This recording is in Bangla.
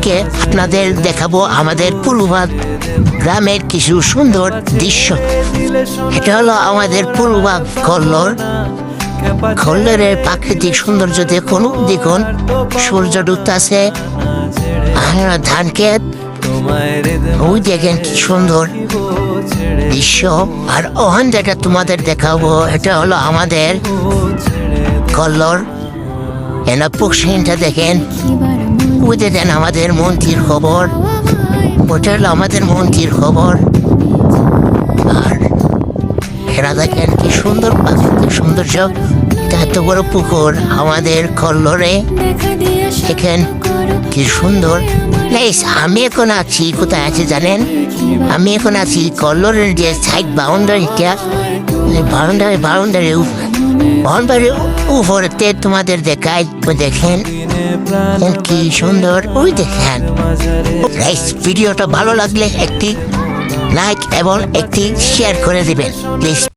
আজকে আপনাদের দেখাবো আমাদের পূর্ববাগ গ্রামের কিছু সুন্দর দৃশ্য। এটা হলো আমাদের পূর্ববাগ কল্লোর। কল্লোরের প্রাকৃতিক সৌন্দর্য দেখুন সূর্য ডুবতেছে, ধান ক্ষেত, ওই দেখেন কি সুন্দর দৃশ্য। আর ওখান যেটা তোমাদের দেখাবো এটা হলো আমাদের কল্লোর। পশ্চিমটা দেখেন, ওই দেখেন আমাদের মন্ত্রীর খবর, ওটা হলো আমাদের মন্ত্রীর খবর। আর এরা দেখেন কি সুন্দর প্রাকৃতিক সৌন্দর্য। এত বড় পুকুর আমাদের কল্লোরে, দেখেন কি সুন্দর। আমি এখন আছি কোথায় আছি জানেন? আমি এখন আছি কল্লোরের যে সাইড বাউন্ডারিটা, বাউন্ডারির উপরেতে তোমাদের দেখাই। দেখেন কি সুন্দর, ওই দেখেন। ভিডিওটা ভালো লাগলে একটি লাইক এবং একটি শেয়ার করে দিবেন প্লিজ।